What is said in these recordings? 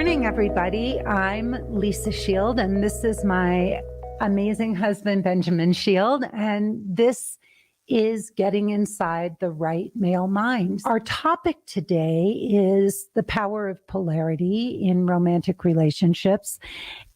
morning, everybody. I'm Lisa Shield, and this is my amazing husband, Benjamin Shield, and this is Getting Inside the Right Male Mind. Our topic today is the power of polarity in romantic relationships.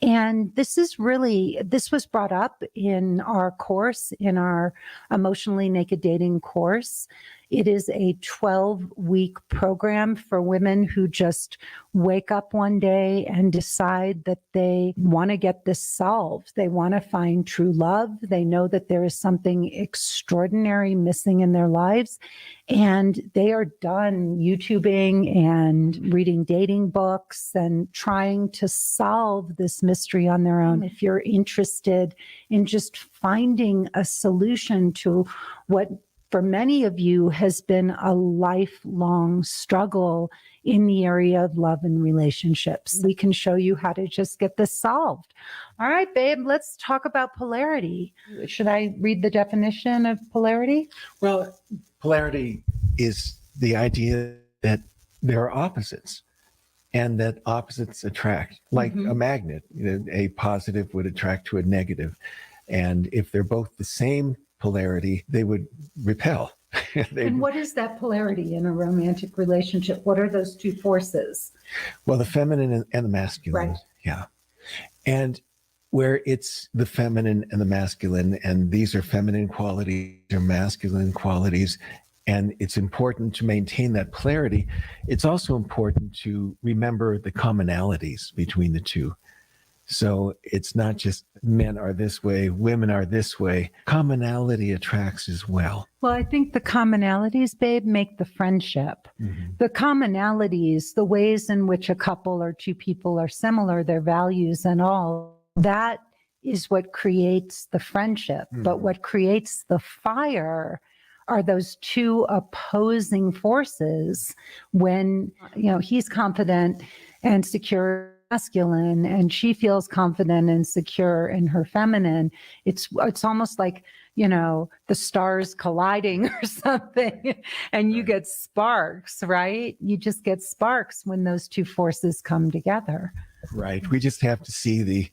And this was brought up in our course, in our Emotionally Naked Dating course. It is a 12-week program for women who just wake up one day and decide that they want to get this solved. They want to find true love. They know that there is something extraordinary missing in their lives, and they are done YouTubing and reading dating books and trying to solve this mystery on their own. If you're interested in just finding a solution to what for many of you has been a lifelong struggle in the area of love and relationships, we can show you how to just get this solved. All right, babe, let's talk about polarity. Should I read the definition of polarity? Well, polarity is the idea that there are opposites and that opposites attract, like a magnet. A positive would attract to a negative. And if they're both the same polarity, they would repel. And what is that polarity in a romantic relationship? What are those two forces? Well, the feminine and the masculine. Right. Yeah. And where it's the feminine and the masculine, and these are feminine qualities or masculine qualities, and it's important to maintain that polarity. It's also important to remember the commonalities between the two. So it's not just men are this way, women are this way. Commonality attracts as well. Well, I think the commonalities, babe, make the friendship. The commonalities, the ways in which a couple or two people are similar, their values and all, that is what creates the friendship. But what creates the fire are those two opposing forces when, he's confident and secure masculine and she feels confident and secure in her feminine. It's almost like, the stars colliding or something, and you get sparks, right? You just get sparks when those two forces come together. Right. We just have to see the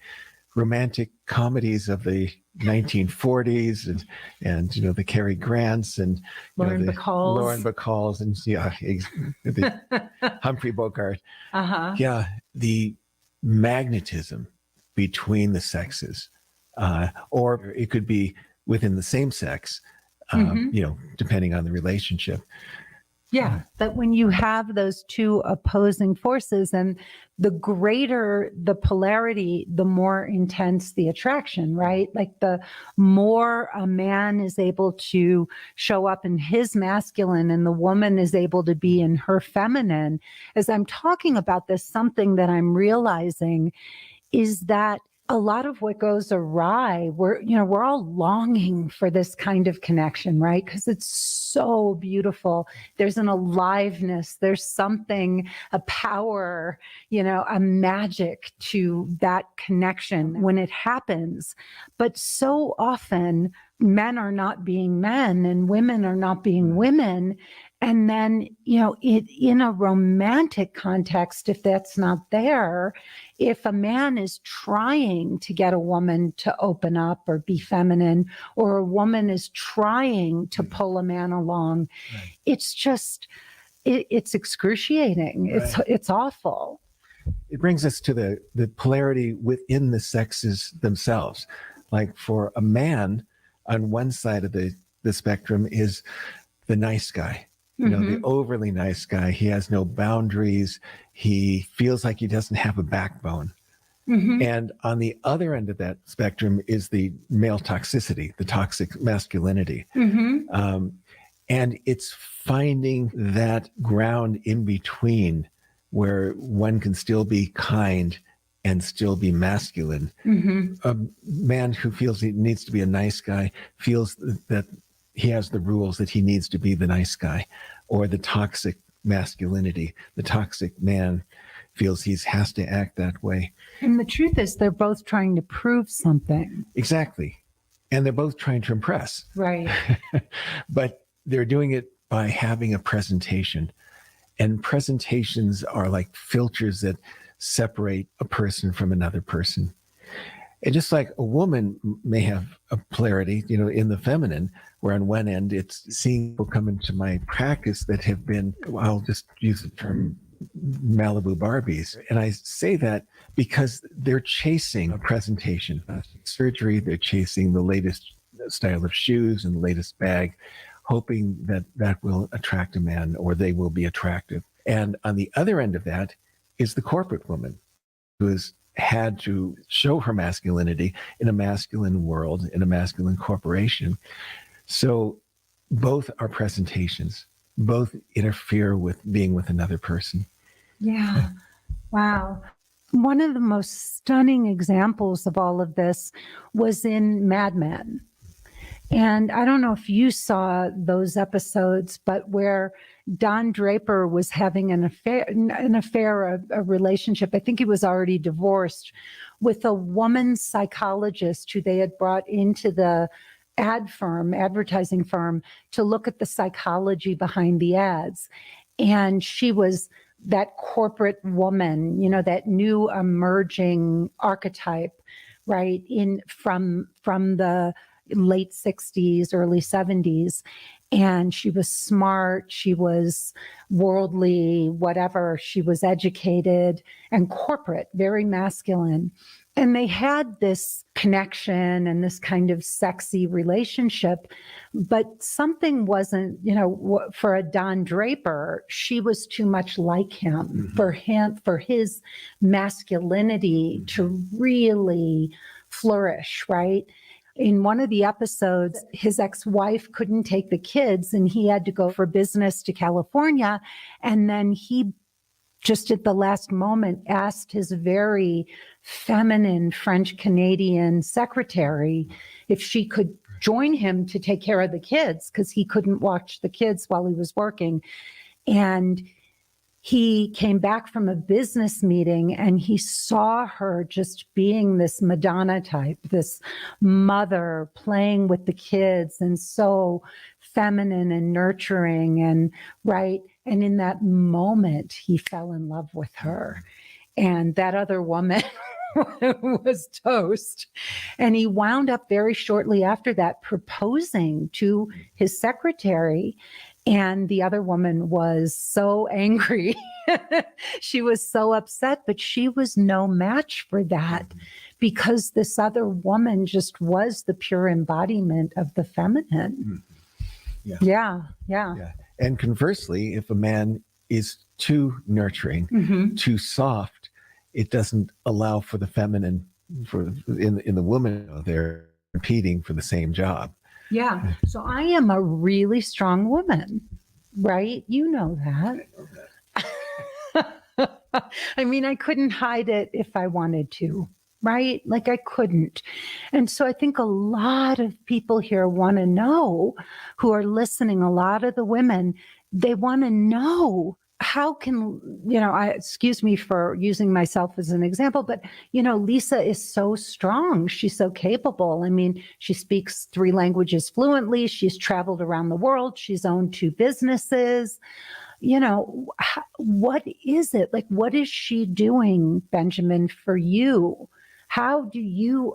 romantic comedies of the 1940s and the Cary Grants and Lauren Bacalls and the Humphrey Bogart. Yeah, the magnetism between the sexes, or it could be within the same sex, depending on the relationship. Yeah, that when you have those two opposing forces, and the greater the polarity, the more intense the attraction, right? Like the more a man is able to show up in his masculine and the woman is able to be in her feminine. As I'm talking about this, something that I'm realizing is that a lot of what goes awry, we're all longing for this kind of connection, right? Because it's so beautiful. There's an aliveness, there's something, a power, a magic to that connection when it happens. But so often men are not being men and women are not being women. And then, in a romantic context, if that's not there, if a man is trying to get a woman to open up or be feminine, or a woman is trying to pull a man along, it's just, it's excruciating. Right. It's awful. It brings us to the polarity within the sexes themselves. Like for a man, on one side of the spectrum is the nice guy. The overly nice guy. He has no boundaries. He feels like he doesn't have a backbone. And on the other end of that spectrum is the male toxicity, the toxic masculinity. And it's finding that ground in between where one can still be kind and still be masculine. A man who feels he needs to be a nice guy feels that he has the rules that he needs to be the nice guy, or the toxic masculinity. The toxic man feels he has to act that way. And the truth is they're both trying to prove something. Exactly. And they're both trying to impress. Right. But they're doing it by having a presentation. And presentations are like filters that separate a person from another person. And just like a woman may have a polarity, in the feminine, where on one end it's seeing people come into my practice that have been, I'll just use the term Malibu Barbies. And I say that because they're chasing a presentation, surgery, they're chasing the latest style of shoes and the latest bag, hoping that that will attract a man or they will be attractive. And on the other end of that is the corporate woman who has had to show her masculinity in a masculine world, in a masculine corporation. So both are presentations, both interfere with being with another person. Yeah. Wow. One of the most stunning examples of all of this was in Mad Men. And I don't know if you saw those episodes, but where Don Draper was having an affair, a relationship, I think he was already divorced, with a woman psychologist who they had brought into the advertising firm, to look at the psychology behind the ads. And she was that corporate woman, that new emerging archetype, right, from the late 60s, early 70s. And she was smart, she was worldly, whatever, she was educated and corporate, very masculine. And they had this connection and this kind of sexy relationship, but something wasn't, for a Don Draper, she was too much like him, for his masculinity to really flourish, right? In one of the episodes, his ex-wife couldn't take the kids and he had to go for business to California. And then he just at the last moment asked his very feminine French-Canadian secretary if she could join him to take care of the kids, because he couldn't watch the kids while he was working. And he came back from a business meeting and he saw her just being this Madonna type, this mother playing with the kids and so feminine and nurturing and right. And in that moment, he fell in love with her. And that other woman was toast. And he wound up very shortly after that proposing to his secretary. And the other woman was so angry. She was so upset, but she was no match for that because this other woman just was the pure embodiment of the feminine. Yeah. And conversely, if a man is too nurturing, too soft, it doesn't allow for the feminine in the woman. They're competing for the same job. Yeah. So I am a really strong woman, right? You know that. I mean, I couldn't hide it if I wanted to, right? Like I couldn't. And so I think a lot of people here want to know, who are listening, a lot of the women, they want to know, how can, excuse me for using myself as an example, but, Lisa is so strong. She's so capable. I mean, she speaks 3 languages fluently. She's traveled around the world. She's owned 2 businesses. What is it? Like, what is she doing, Benjamin, for you? How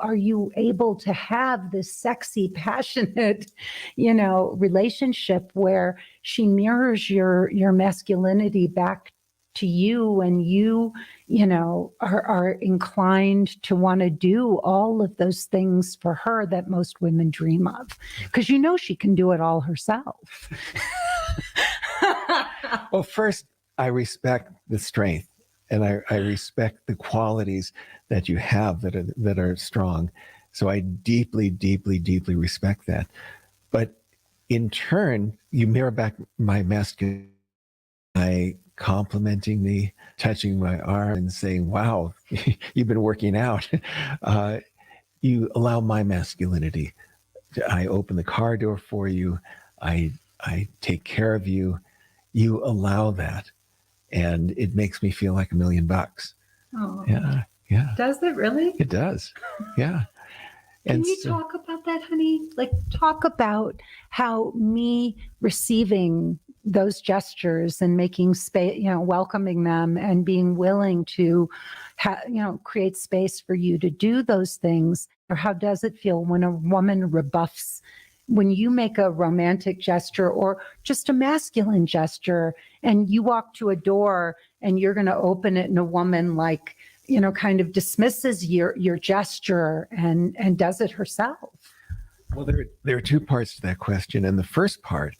are you able to have this sexy, passionate, relationship where she mirrors your masculinity back to you, and you are inclined to want to do all of those things for her that most women dream of, because she can do it all herself. Well, first, I respect the strength. And I respect the qualities that you have that are strong. So I deeply, deeply, deeply respect that. But in turn, you mirror back my masculinity by complimenting me, touching my arm and saying, wow, you've been working out. You allow my masculinity. I open the car door for you. I take care of you. You allow that. And it makes me feel like $1 million. Oh, yeah. Does it really? It does. Yeah. Can you talk about that, honey? Like, talk about how me receiving, those gestures and making space, welcoming them and being willing to, create space for you to do those things? Or how does it feel when a woman rebuffs, when you make a romantic gesture or just a masculine gesture and you walk to a door and you're going to open it and a woman kind of dismisses your gesture and does it herself? Well, there are two parts to that question. And the first part,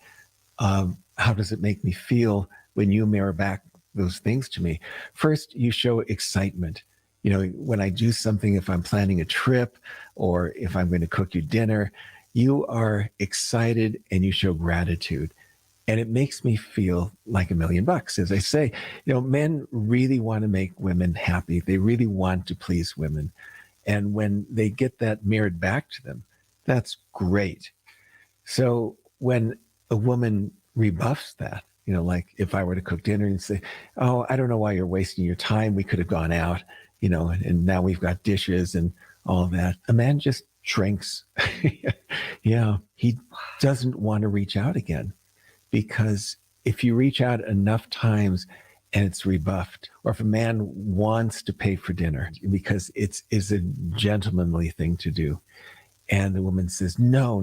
how does it make me feel when you mirror back those things to me? First, you show excitement. When I do something, if I'm planning a trip or if I'm going to cook you dinner, you are excited and you show gratitude. And it makes me feel like $1 million. As I say, men really want to make women happy. They really want to please women. And when they get that mirrored back to them, that's great. So when a woman rebuffs that, like if I were to cook dinner and say, oh, I don't know why you're wasting your time. We could have gone out, and now we've got dishes and all that. A man just shrinks. Yeah. He doesn't want to reach out again, because if you reach out enough times and it's rebuffed, or if a man wants to pay for dinner because it's a gentlemanly thing to do, and the woman says, no,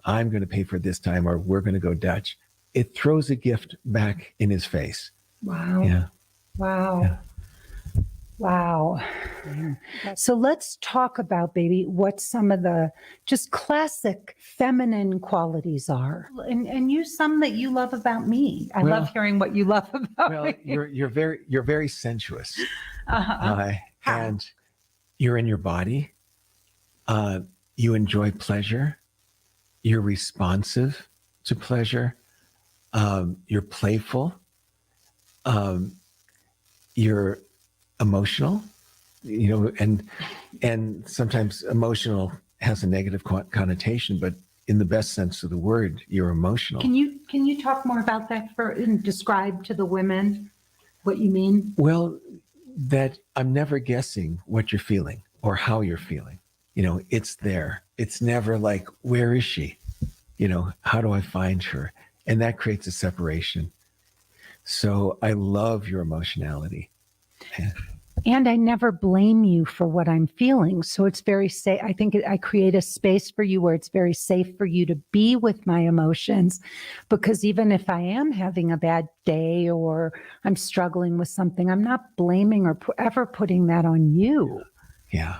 I'm going to pay for this time, or we're going to go Dutch, it throws a gift back in his face. Wow. Yeah. Wow. Yeah. Wow. So let's talk about, baby, what some of the just classic feminine qualities are, and use some that you love about me. I love hearing what you love about me. You're very sensuous, Uh-huh. and you're in your body. You enjoy pleasure. You're responsive to pleasure. You're playful. You're emotional, and sometimes emotional has a negative connotation, but in the best sense of the word, you're emotional. Can you talk more about that and describe to the women what you mean? Well, that I'm never guessing what you're feeling or how you're feeling. It's there. It's never like, where is she? How do I find her? And that creates a separation. So I love your emotionality. And I never blame you for what I'm feeling. So it's very safe. I think I create a space for you where it's very safe for you to be with my emotions, because even if I am having a bad day or I'm struggling with something, I'm not blaming or ever putting that on you. Yeah.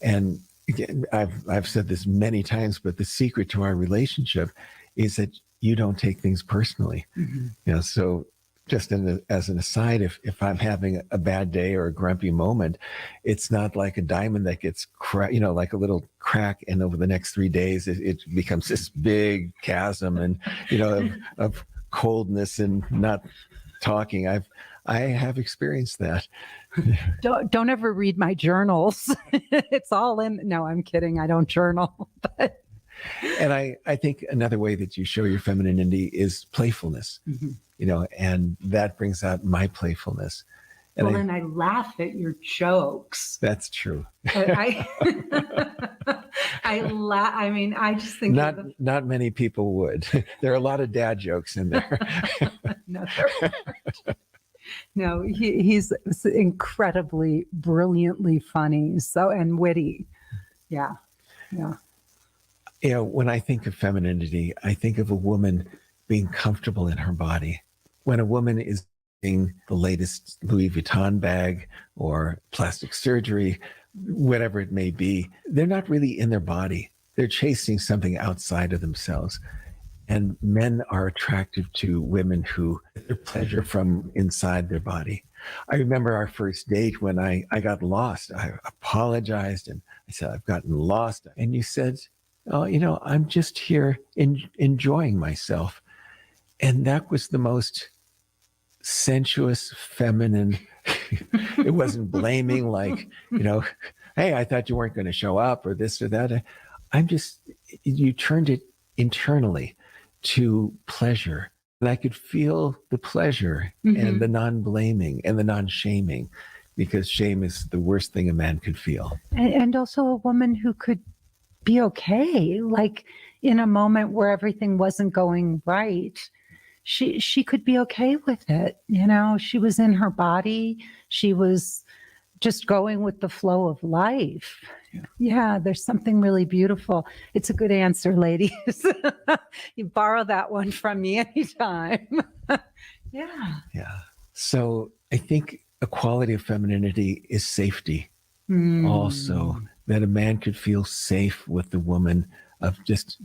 And again, I've said this many times, but the secret to our relationship is that you don't take things personally. Mm-hmm. So just as an aside, if I'm having a bad day or a grumpy moment, it's not like a diamond that gets like a little crack, and over the next 3 days, it becomes this big chasm and, of coldness and not talking. I have experienced that. Don't ever read my journals. It's all in. No, I'm kidding. I don't journal. But. And I think another way that you show your femininity is playfulness, mm-hmm. And that brings out my playfulness. And and I laugh at your jokes. That's true. I laugh. I mean, I just think not many people would. There are a lot of dad jokes in there. No, no, he's incredibly, brilliantly funny. And witty. Yeah. When I think of femininity, I think of a woman being comfortable in her body. When a woman is in the latest Louis Vuitton bag or plastic surgery, whatever it may be, they're not really in their body. They're chasing something outside of themselves. And men are attractive to women who get their pleasure from inside their body. I remember our first date when I got lost. I apologized and I said, I've gotten lost. And you said, oh, I'm just here enjoying myself. And that was the most sensuous, feminine. It wasn't blaming like, hey, I thought you weren't going to show up or this or that. You turned it internally to pleasure. And I could feel the pleasure, mm-hmm. and the non-blaming and the non-shaming, because shame is the worst thing a man could feel. And also a woman who could be okay, like in a moment where everything wasn't going right, she could be okay with it. She was in her body. She was just going with the flow of life. Yeah, there's something really beautiful. It's a good answer, ladies. You borrow that one from me anytime. Yeah. Yeah. So I think a quality of femininity is safety. Mm. Also, that a man could feel safe with the woman, of just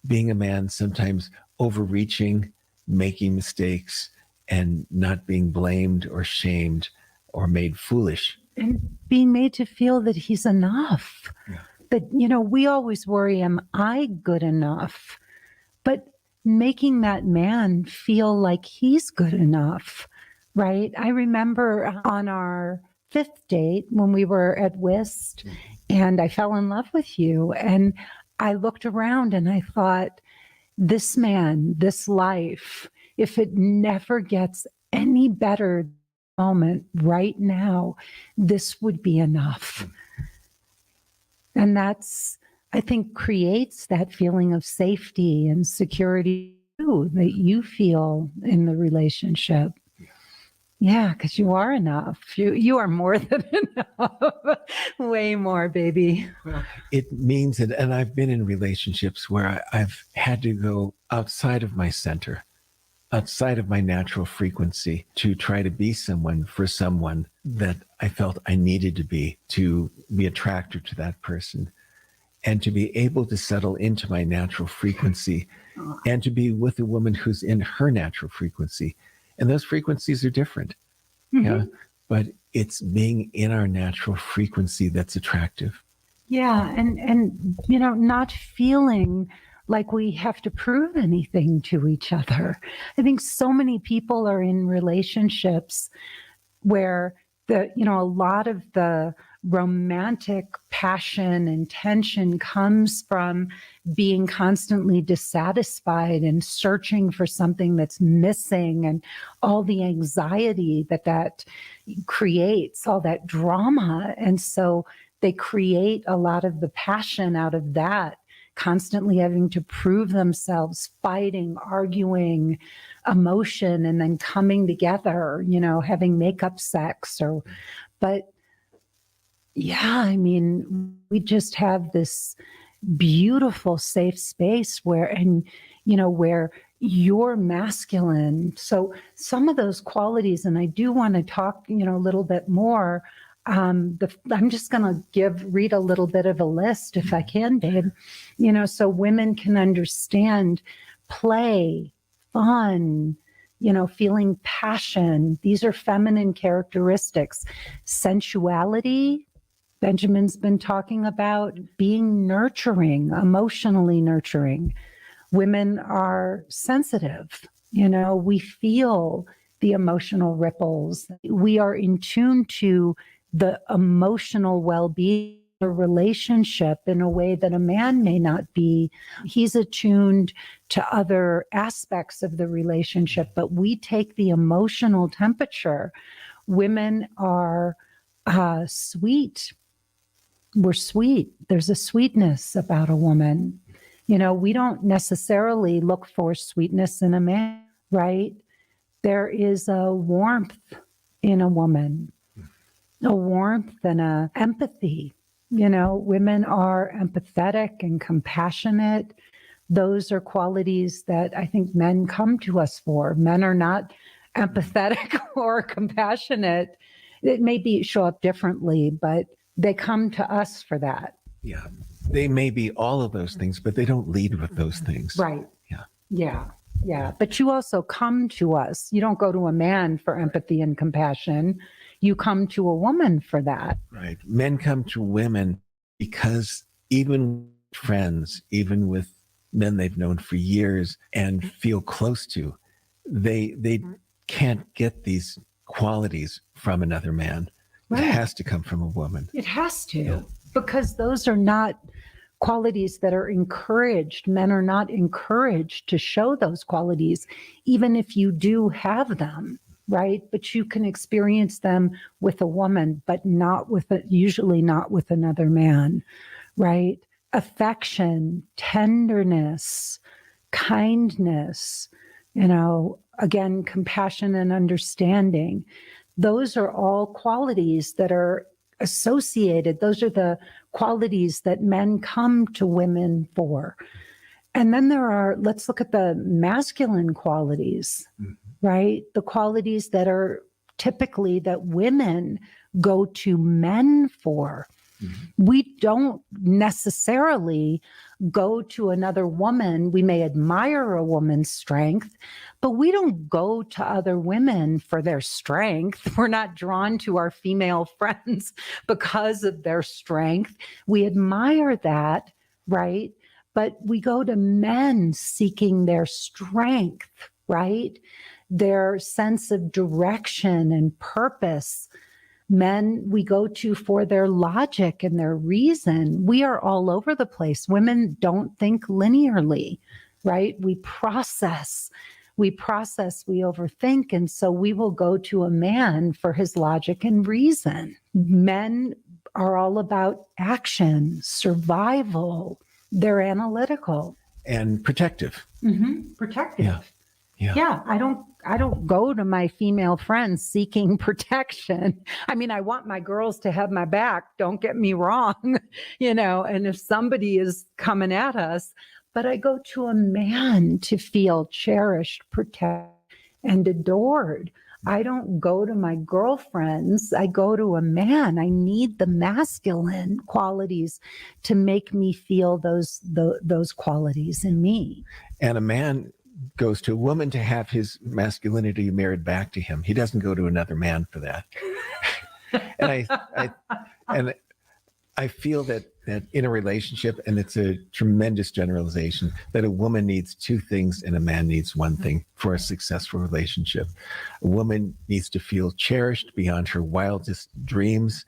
being a man, sometimes overreaching, making mistakes, and not being blamed or shamed or made foolish. And being made to feel that he's enough. Yeah. That, we always worry, am I good enough? But making that man feel like he's good enough, right? I remember on our 5th date when we were at Whist, and I fell in love with you. And I looked around and I thought, this man, this life, if it never gets any better moment right now, this would be enough. And that's, I think, creates that feeling of safety and security too, that you feel in the relationship. Yeah, because you are enough. You are more than enough. Way more, baby. It means that, and I've been in relationships where I've had to go outside of my center, outside of my natural frequency, to try to be someone for someone that I felt I needed to be attracted to that person, and to be able to settle into my natural frequency and to be with a woman who's in her natural frequency. And those frequencies are different. Mm-hmm. Yeah. But it's being in our natural frequency that's attractive. Yeah. And not feeling like we have to prove anything to each other. I think so many people are in relationships where a lot of the romantic passion and tension comes from being constantly dissatisfied and searching for something that's missing, and all the anxiety that creates, all that drama. And so they create a lot of the passion out of that, constantly having to prove themselves, fighting, arguing, emotion, and then coming together, having makeup sex but yeah, I mean, we just have this beautiful safe space where you're masculine. So some of those qualities, and I do want to talk, a little bit more. I'm just going to read a little bit of a list if I can, babe, so women can understand play, fun, feeling passion. These are feminine characteristics. Sensuality, Benjamin's been talking about being nurturing, emotionally nurturing. Women are sensitive. We feel the emotional ripples. We are in tune to the emotional well-being of a relationship in a way that a man may not be. He's attuned to other aspects of the relationship, but we take the emotional temperature. Women are sweet. We're sweet. There's a sweetness about a woman. We don't necessarily look for sweetness in a man, right? There is a warmth in a woman, a warmth and a empathy. Women are empathetic and compassionate. Those are qualities that I think men come to us for. Men are not empathetic or compassionate. It may show up differently, but they come to us for that. Yeah. They may be all of those things, but they don't lead with those things. Right. Yeah. Yeah. Yeah. But you also come to us. You don't go to a man for empathy and compassion. You come to a woman for that. Right. Men come to women because even friends, even with men they've known for years and feel close to, they can't get these qualities from another man. Right. It has to come from a woman. It has to, because those are not qualities that are encouraged. Men are not encouraged to show those qualities, even if you do have them, right? But you can experience them with a woman, but usually not with another man, right? Affection, tenderness, kindness, again, compassion and understanding. Those are all qualities that are associated. Those are the qualities that men come to women for. And then let's look at the masculine qualities, right? The qualities that are typically that women go to men for. We don't necessarily go to another woman. We may admire a woman's strength, but we don't go to other women for their strength. We're not drawn to our female friends because of their strength. We admire that, right? But we go to men seeking their strength, right? Their sense of direction and purpose. Men we go to for their logic and their reason. We are all over the place. Women don't think linearly, right? We process, we overthink. And so we will go to a man for his logic and reason. Men are all about action, survival. They're analytical. And protective. Protective. Yeah. Yeah, I don't go to my female friends seeking protection. I mean, I want my girls to have my back, don't get me wrong, and if somebody is coming at us, but I go to a man to feel cherished, protected, and adored. I don't go to my girlfriends. I go to a man. I need the masculine qualities to make me feel those qualities in me. And a man goes to a woman to have his masculinity mirrored back to him. He doesn't go to another man for that. And I feel that in a relationship, and it's a tremendous generalization, that a woman needs two things and a man needs one thing for a successful relationship. A woman needs to feel cherished beyond her wildest dreams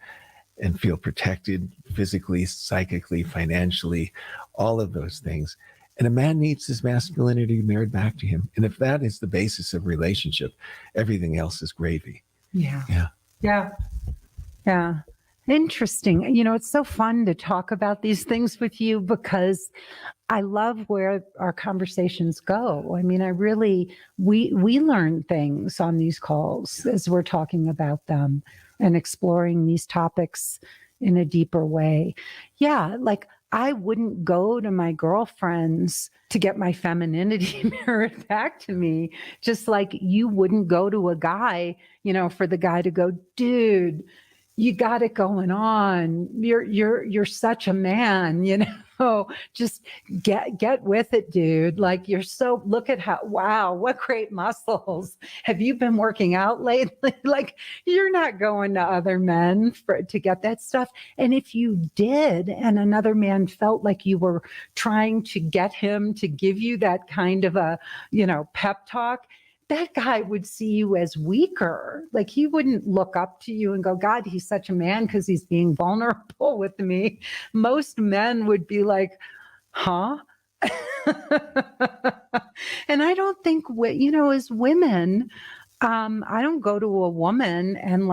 and feel protected physically, psychically, financially, all of those things. And a man needs his masculinity mirrored back to him. And if that is the basis of relationship, everything else is gravy. Yeah. Interesting. It's so fun to talk about these things with you because I love where our conversations go. I mean, we learn things on these calls as we're talking about them and exploring these topics in a deeper way. Yeah, like I wouldn't go to my girlfriends to get my femininity mirrored back to me, just like you wouldn't go to a guy, for the guy to go, dude, you got it going on. You're such a man, just get with it, dude. Like look at wow, what great muscles. Have you been working out lately? Like you're not going to other men to get that stuff. And if you did, and another man felt like you were trying to get him to give you that kind of a, pep talk, that guy would see you as weaker. Like he wouldn't look up to you and go, God, he's such a man because he's being vulnerable with me. Most men would be like, huh? And I don't think, as women, I don't go to a woman and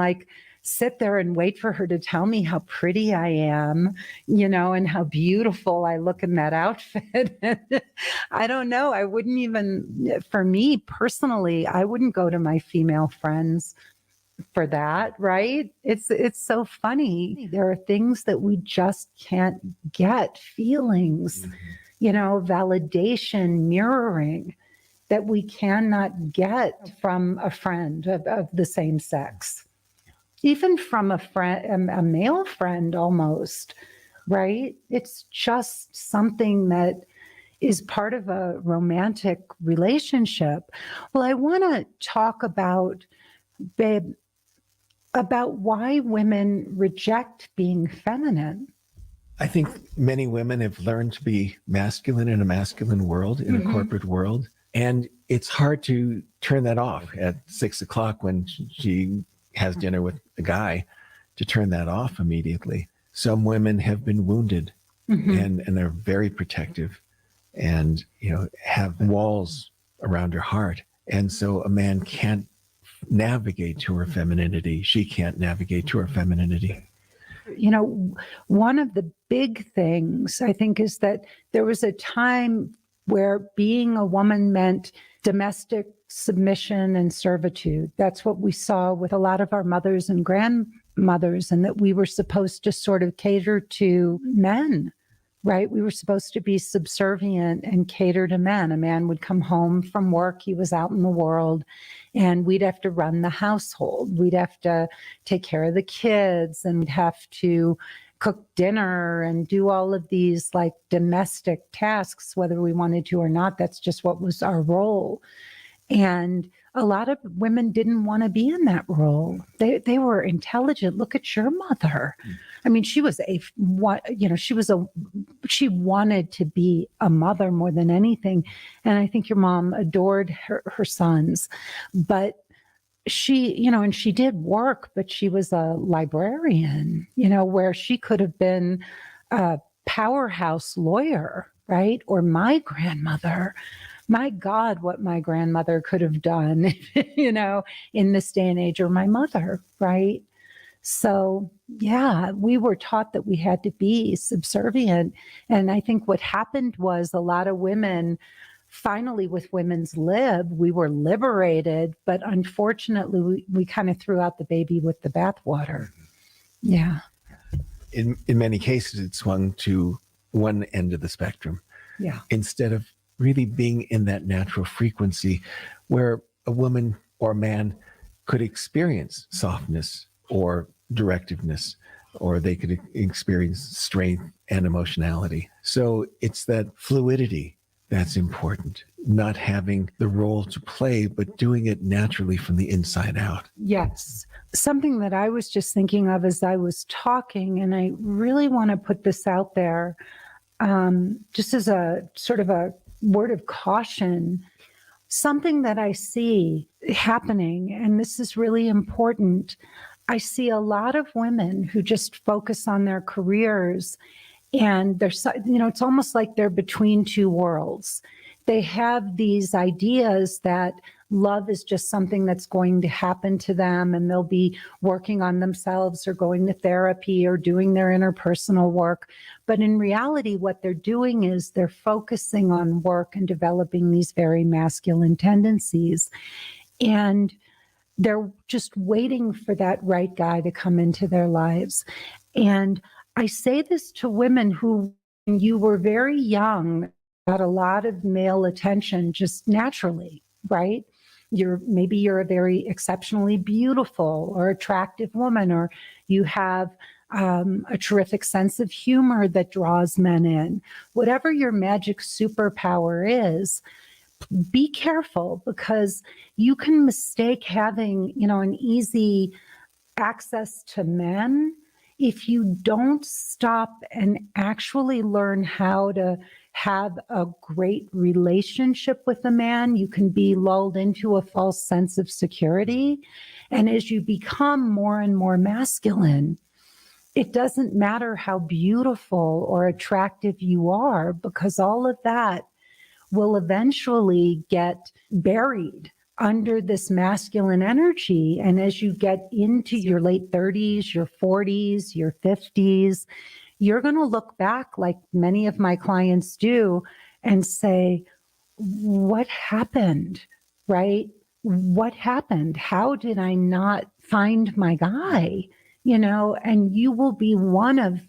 sit there and wait for her to tell me how pretty I am, and how beautiful I look in that outfit. I don't know. I wouldn't even, for me personally, I wouldn't go to my female friends for that, right? It's so funny. There are things that we just can't get, feelings, validation, mirroring that we cannot get from a friend of the same sex. Even from a male friend almost, right? It's just something that is part of a romantic relationship. Well, I want to talk about, babe, about why women reject being feminine. I think many women have learned to be masculine in a masculine world, in a corporate world. And it's hard to turn that off at 6:00 when she has dinner with a guy, to turn that off immediately. Some women have been wounded and they're very protective and, have walls around her heart. And so a man can't navigate to her femininity. She can't navigate to her femininity. One of the big things I think is that there was a time where being a woman meant domestic submission and servitude. That's what we saw with a lot of our mothers and grandmothers, and that we were supposed to sort of cater to men, right? We were supposed to be subservient and cater to men. A man would come home from work, he was out in the world, and we'd have to run the household. We'd have to take care of the kids, and we'd have to cook dinner and do all of these like domestic tasks, whether we wanted to or not. That's just what was our role. And a lot of women didn't want to be in that role. They were intelligent. Look at your mother. I mean, she wanted to be a mother more than anything. And I think your mom adored her sons, but she, and she did work, but she was a librarian, where she could have been a powerhouse lawyer, right? Or my grandmother. My God, what my grandmother could have done, in this day and age, or my mother, right? So, yeah, we were taught that we had to be subservient. And I think what happened was a lot of women, finally with women's lib, we were liberated, but unfortunately, we kind of threw out the baby with the bathwater. Yeah. In many cases, it swung to one end of the spectrum. Yeah. Instead of really being in that natural frequency where a woman or man could experience softness or directiveness, or they could experience strength and emotionality. So it's that fluidity that's important, not having the role to play, but doing it naturally from the inside out. Yes. Something that I was just thinking of as I was talking, and I really want to put this out there, just as a sort of a word of caution, something that I see happening, and this is really important. I see a lot of women who just focus on their careers, and they're, it's almost like they're between two worlds. They have these ideas that love is just something that's going to happen to them, and they'll be working on themselves or going to therapy or doing their interpersonal work. But in reality, what they're doing is they're focusing on work and developing these very masculine tendencies. And they're just waiting for that right guy to come into their lives. And I say this to women who, when you were very young, got a lot of male attention just naturally, right? Maybe you're a very exceptionally beautiful or attractive woman, or you have a terrific sense of humor that draws men in. Whatever your magic superpower is, be careful, because you can mistake having, an easy access to men if you don't stop and actually learn how to have a great relationship with a man. You can be lulled into a false sense of security. And as you become more and more masculine, it doesn't matter how beautiful or attractive you are, because all of that will eventually get buried under this masculine energy. And as you get into your late 30s, your 40s, your 50s, you're going to look back, like many of my clients do, and say, what happened, right? What happened? How did I not find my guy? And you will be one of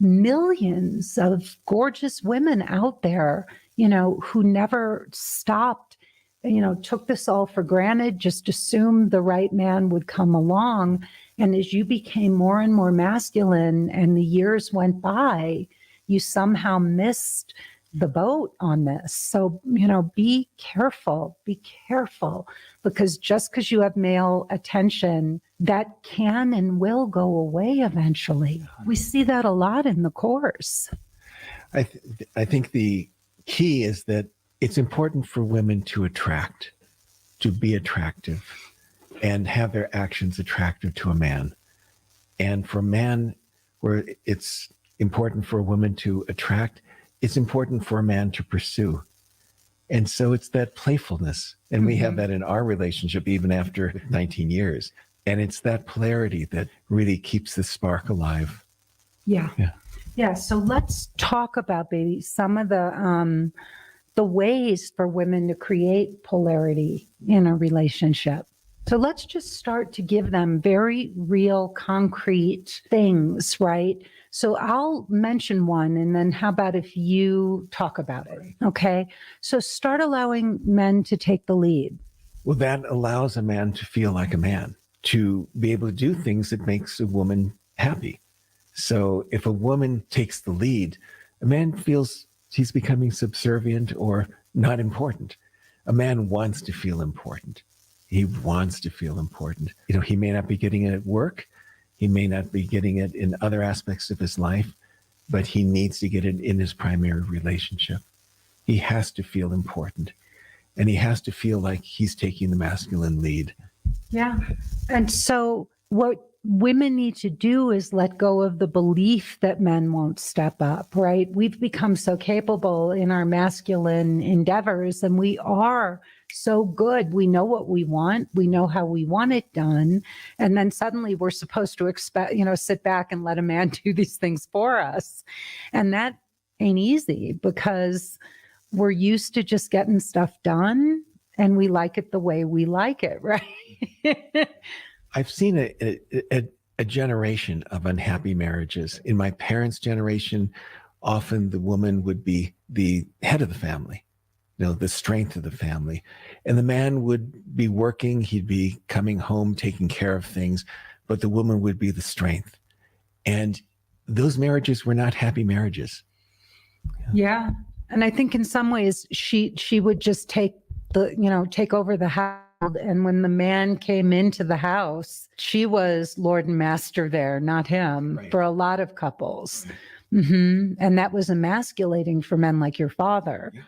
millions of gorgeous women out there, who never stopped, took this all for granted, just assumed the right man would come along. And as you became more and more masculine and the years went by, you somehow missed the boat on this. So, be careful, because just because you have male attention, that can and will go away eventually. We see that a lot in the course. I think the key is that it's important for women to attract, to be attractive, and have their actions attractive to a man. And for a man, where it's important for a woman to attract, it's important for a man to pursue. And so it's that playfulness. And we have that in our relationship, even after 19 years. And it's that polarity that really keeps the spark alive. Yeah. So let's talk about, baby, some of the the ways for women to create polarity in a relationship. So let's just start to give them very real, concrete things, right? So I'll mention one, and then how about if you talk about it? Okay. So start allowing men to take the lead. Well, that allows a man to feel like a man, to be able to do things that makes a woman happy. So if a woman takes the lead, a man feels he's becoming subservient or not important. A man wants to feel important. He wants to feel important. He may not be getting it at work. He may not be getting it in other aspects of his life, but he needs to get it in his primary relationship. He has to feel important, and he has to feel like he's taking the masculine lead. Yeah. And so what women need to do is let go of the belief that men won't step up, right? We've become so capable in our masculine endeavors, and we are so good. We know what we want. We know how we want it done. And then suddenly we're supposed to sit back and let a man do these things for us. And that ain't easy because we're used to just getting stuff done, and we like it the way we like it, right? I've seen a generation of unhappy marriages. In my parents' generation, often the woman would be the head of the family, the strength of the family. And the man would be working, he'd be coming home, taking care of things, but the woman would be the strength. And those marriages were not happy marriages. Yeah. And I think in some ways she would just take over the house. And when the man came into the house, she was Lord and Master there, not him, right, for a lot of couples. Right. Mm-hmm. And that was emasculating for men like your father. Yeah.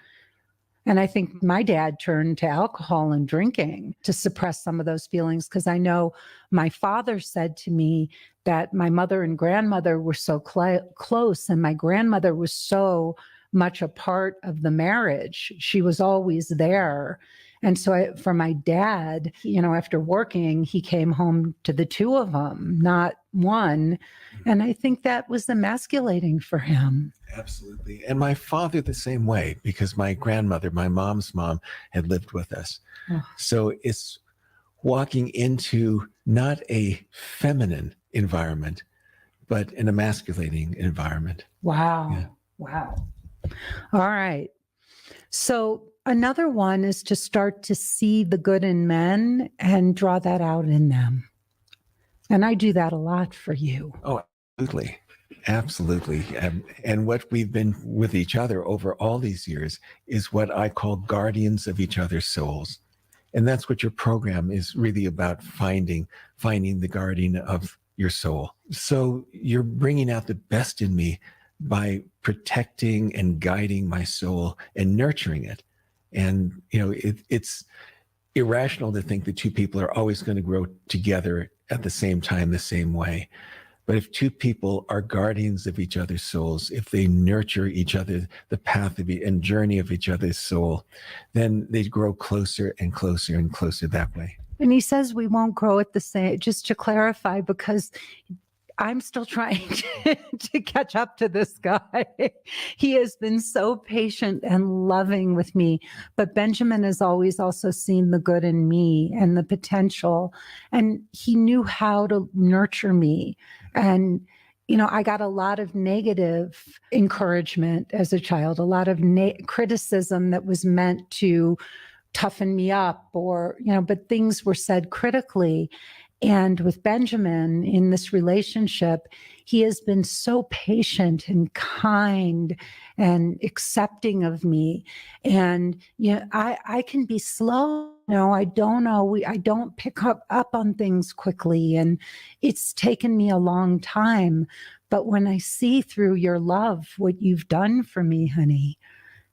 And I think my dad turned to alcohol and drinking to suppress some of those feelings, because I know my father said to me that my mother and grandmother were so close, and my grandmother was so much a part of the marriage. She was always there. And so for my dad, after working, he came home to the two of them, not one. And I think that was emasculating for him. Absolutely. And my father the same way, because my grandmother, my mom's mom, had lived with us. Oh. So it's walking into not a feminine environment, but an emasculating environment. Wow. Yeah. Wow. All right. So another one is to start to see the good in men and draw that out in them. And I do that a lot for you. Oh, absolutely. Absolutely. And what we've been with each other over all these years is what I call guardians of each other's souls. And that's what your program is really about, finding the guardian of your soul. So you're bringing out the best in me by protecting and guiding my soul and nurturing it. And, it's irrational to think that two people are always going to grow together at the same time, the same way. But if two people are guardians of each other's souls, if they nurture each other, the path of and journey of each other's soul, then they grow closer and closer and closer that way. And he says we won't grow at the same, just to clarify, because I'm still trying to catch up to this guy. He has been so patient and loving with me, but Benjamin has always also seen the good in me and the potential, and he knew how to nurture me. And, I got a lot of negative encouragement as a child, a lot of criticism that was meant to toughen me up, or, but things were said critically. And with Benjamin in this relationship, he has been so patient and kind and accepting of me. And, I can be slow. I don't know. I don't pick up on things quickly. And it's taken me a long time. But when I see through your love, what you've done for me, honey,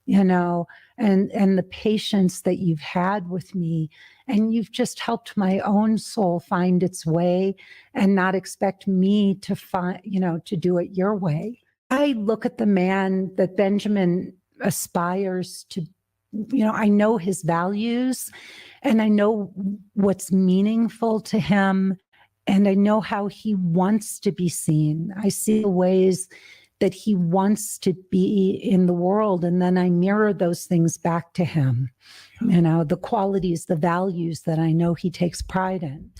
and the patience that you've had with me, and you've just helped my own soul find its way and not expect me to to do it your way. I look at the man that Benjamin aspires to, I know his values, and I know what's meaningful to him, and I know how he wants to be seen. I see the ways that he wants to be in the world. And then I mirror those things back to him, the qualities, the values that I know he takes pride in.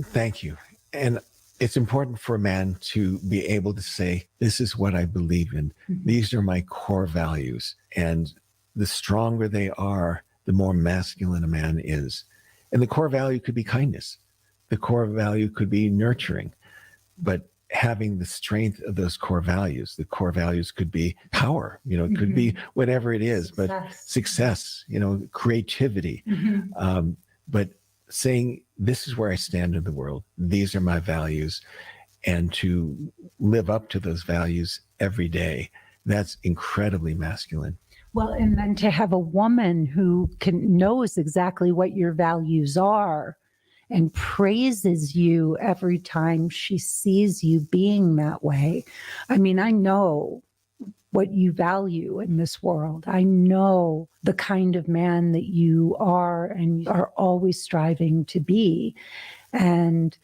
Thank you. And it's important for a man to be able to say, this is what I believe in. Mm-hmm. These are my core values. And the stronger they are, the more masculine a man is. And the core value could be kindness. The core value could be nurturing. But having the strength of those core values, the core values could be power, it could be whatever it is, but success, creativity. But saying, this is where I stand in the world. These are my values. And to live up to those values every day, that's incredibly masculine. Well, and then to have a woman who knows exactly what your values are and praises you every time she sees you being that way. I mean, I know what you value in this world. I know the kind of man that you are and are always striving to be. And,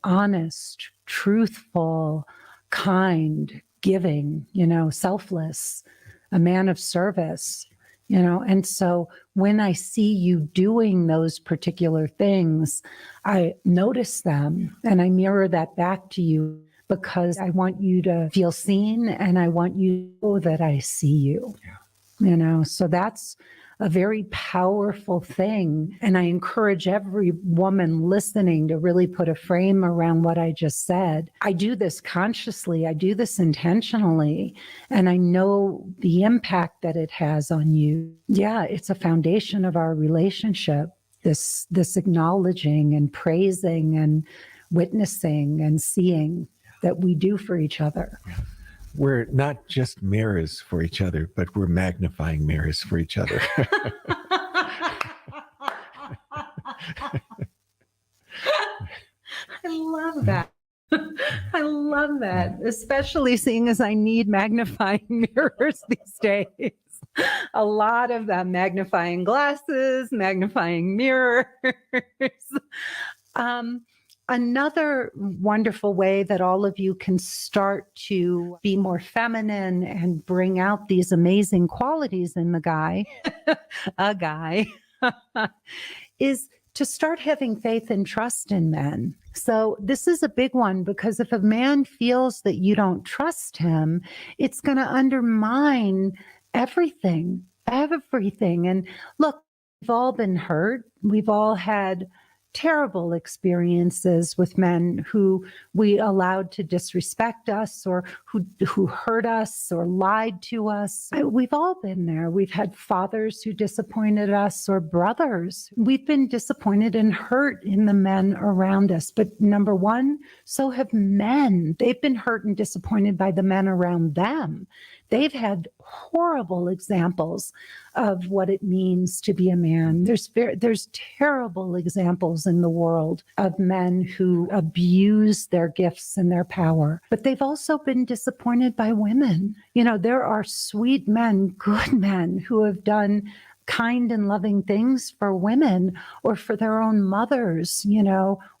honest, truthful, kind, giving, selfless, a man of service, and so when I see you doing those particular things, I notice them and I mirror that back to you because I want you to feel seen and I want you to know that I see you, so that's a very powerful thing. And I encourage every woman listening to really put a frame around what I just said. I do this consciously. I do this intentionally. And I know the impact that it has on you. Yeah, it's a foundation of our relationship, this acknowledging and praising and witnessing and seeing that we do for each other. We're not just mirrors for each other, but we're magnifying mirrors for each other. I love that. I love that, especially seeing as I need magnifying mirrors these days. A lot of them, magnifying glasses, magnifying mirrors. Another wonderful way that all of you can start to be more feminine and bring out these amazing qualities in the guy, is to start having faith and trust in men. So this is a big one because if a man feels that you don't trust him, it's going to undermine everything. And look, we've all been hurt. We've all had terrible experiences with men who we allowed to disrespect us or who hurt us or lied to us. We've all been there. We've had fathers who disappointed us or brothers. We've been disappointed and hurt in the men around us. But number one, so have men. They've been hurt and disappointed by the men around them. They've had horrible examples of what it means to be a man. There's terrible examples in the world of men who abuse their gifts and their power, but they've also been disappointed by women. There are sweet men, good men who have done kind and loving things for women or for their own mothers,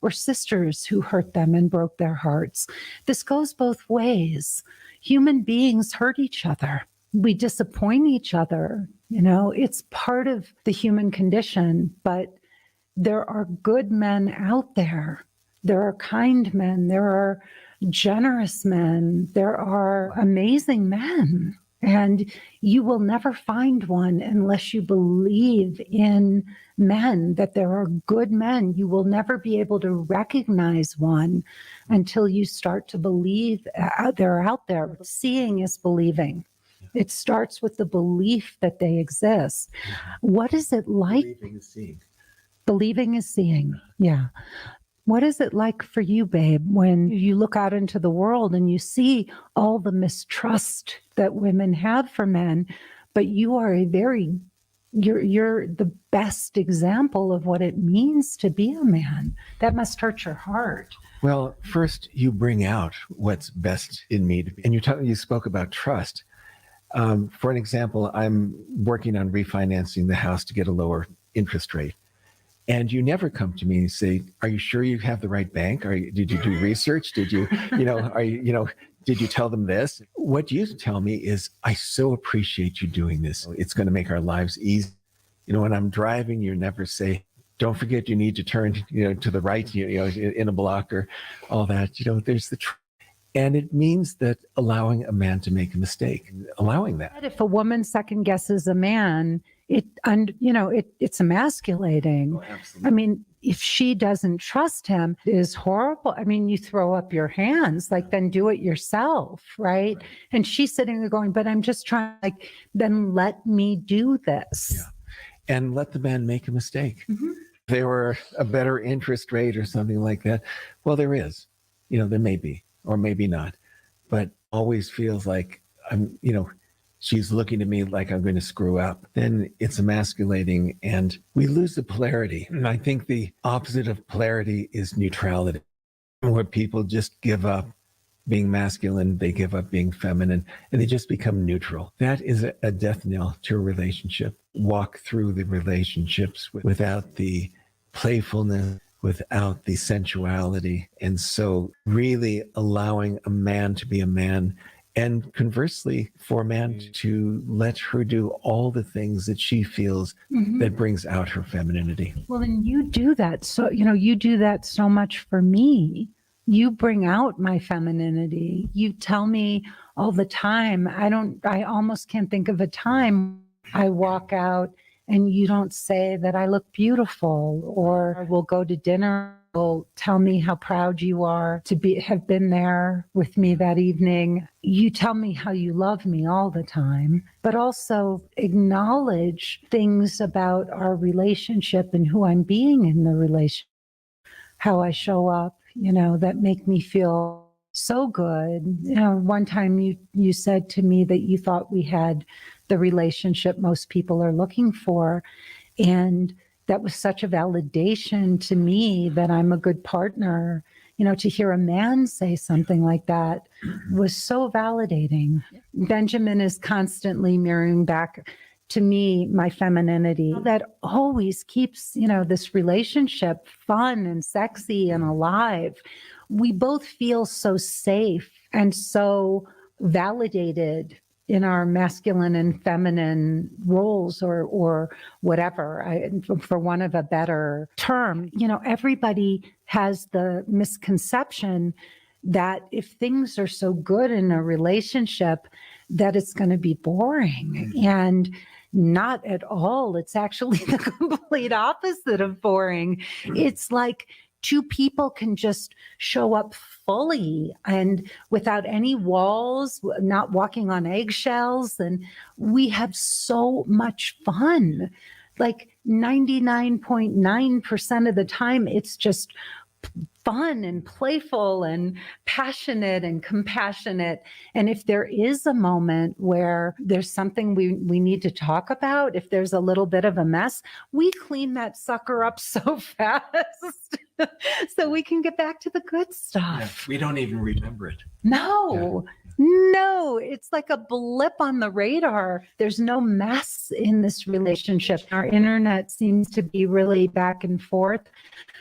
or sisters who hurt them and broke their hearts. This goes both ways. Human beings hurt each other. We disappoint each other. It's part of the human condition, but there are good men out there. There are kind men. There are generous men. There are amazing men. And you will never find one unless you believe in men, that there are good men. You will never be able to recognize one until you start to believe they're out there. Seeing is believing. It starts with the belief that they exist. What is it like? Believing is seeing. Believing is seeing. Yeah. What is it like for you, babe, when you look out into the world and you see all the mistrust that women have for men, but you are you're the best example of what it means to be a man? That must hurt your heart. Well, first you bring out what's best in me. And you spoke about trust. For an example, I'm working on refinancing the house to get a lower interest rate. And you never come to me and say, "Are you sure you have the right bank? Did you do research? Did you, did you tell them this?" What you tell me is, "I so appreciate you doing this. It's going to make our lives easy." When I'm driving, you never say, "Don't forget you need to turn, to the right, in a block," or all that. There's and it means that allowing a man to make a mistake, allowing that. If a woman second guesses a man, it's emasculating. Oh, absolutely. I mean, if she doesn't trust him, it is horrible. I mean, you throw up your hands, like, then do it yourself, right? And she's sitting there going, "But I'm just trying, then let me do this." Yeah. And let the man make a mistake. Mm-hmm. If there were a better interest rate or something like that, well, there is. There may be, or maybe not, but always feels like she's looking at me like I'm going to screw up. Then it's emasculating and we lose the polarity. And I think the opposite of polarity is neutrality, where people just give up being masculine, they give up being feminine, and they just become neutral. That is a death knell to a relationship. Walk through the relationships without the playfulness, without the sensuality. And so really allowing a man to be a man, and conversely for a man to let her do all the things that she feels that brings out her femininity. Well, and you do that. So, you do that so much for me. You bring out my femininity. You tell me all the time. I almost can't think of a time I walk out and you don't say that I look beautiful, or we'll go to dinner. You'll tell me how proud you are to have been there with me that evening. You tell me how you love me all the time, but also acknowledge things about our relationship and who I'm being in the relationship, how I show up, that make me feel so good. One time you said to me that you thought we had the relationship most people are looking for. And that was such a validation to me that I'm a good partner. To hear a man say something like that was so validating. Benjamin is constantly mirroring back to me my femininity that always keeps, this relationship fun and sexy and alive. We both feel so safe and so validated in our masculine and feminine roles, or whatever, for want of a better term. Everybody has the misconception that if things are so good in a relationship, that it's going to be boring. And not at all. It's actually the complete opposite of boring. It's like two people can just show up fully and without any walls, not walking on eggshells. And we have so much fun. Like 99.9% of the time, it's just fun and playful and passionate and compassionate. And if there is a moment where there's something we need to talk about, if there's a little bit of a mess, we clean that sucker up so fast so we can get back to the good stuff. Yeah, we don't even remember it. No. No, it's like a blip on the radar. There's no mess in this relationship. Our internet seems to be really back and forth.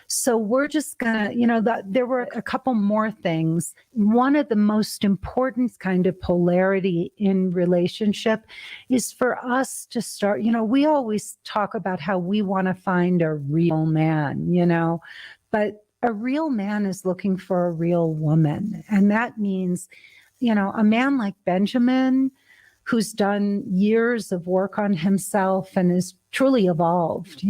So we're just gonna, there were a couple more things. One of the most important kind of polarity in relationship is for us to start, we always talk about how we want to find a real man, but a real man is looking for a real woman. And that means, a man like Benjamin, who's done years of work on himself and is truly evolved,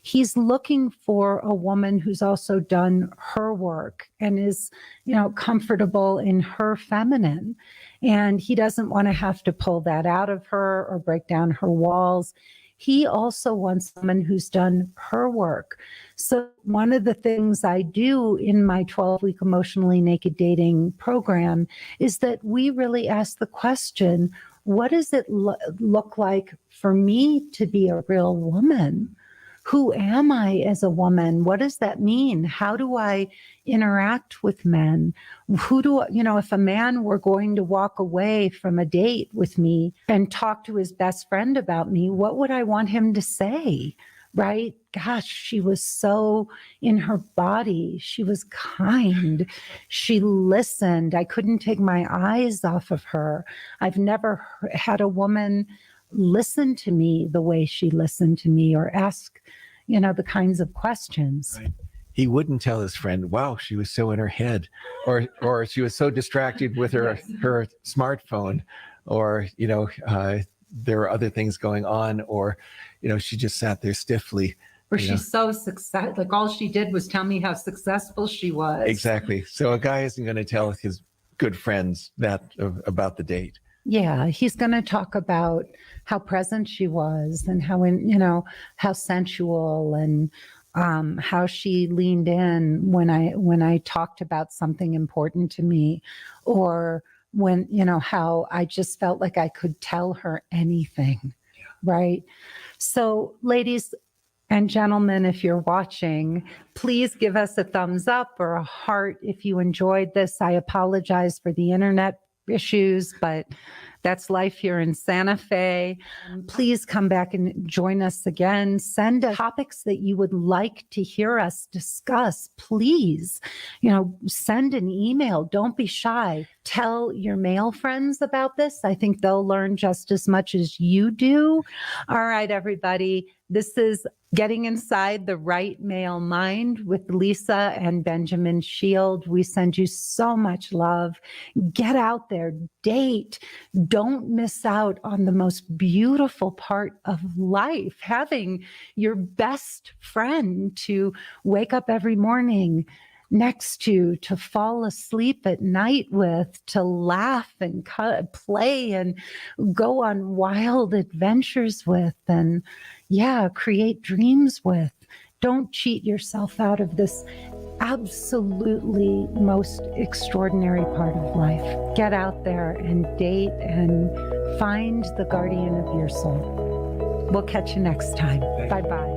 he's looking for a woman who's also done her work and is, comfortable in her feminine. And he doesn't want to have to pull that out of her or break down her walls. He also wants someone who's done her work. So one of the things I do in my 12-week emotionally naked dating program is that we really ask the question, what does it look like for me to be a real woman? Who am I as a woman? What does that mean? How do I interact with men? If a man were going to walk away from a date with me and talk to his best friend about me, what would I want him to say? right? Gosh, she was so in her body. She was kind. She listened. I couldn't take my eyes off of her. I've never had a woman listen to me the way she listened to me or ask, the kinds of questions. Right. He wouldn't tell his friend, wow, she was so in her head, or she was so distracted with her smartphone, or, there were other things going on, or, she just sat there stiffly. Or she's so successful. Like all she did was tell me how successful she was. Exactly. So a guy isn't going to tell his good friends that about the date. Yeah, he's going to talk about how present she was and how sensual and how she leaned in when I talked about something important to me, or when, how I just felt like I could tell her anything. Yeah. Right. So ladies and gentlemen, if you're watching, please give us a thumbs up or a heart if you enjoyed this. I apologize for the internet issues, but that's life here in Santa Fe. Please come back and join us again. Send us topics that you would like to hear us discuss. Please, send an email. Don't be shy. Tell your male friends about this. I think they'll learn just as much as you do. All right, everybody. This is Getting Inside the Right Male Mind with Lisa and Benjamin Shield. We send you so much love. Get out there, date. Don't miss out on the most beautiful part of life, having your best friend to wake up every morning next to fall asleep at night with, to laugh and play and go on wild adventures with, and create dreams with. Don't cheat yourself out of this absolutely most extraordinary part of life. Get out there and date and find the guardian of your soul. We'll catch you next time. Bye-bye.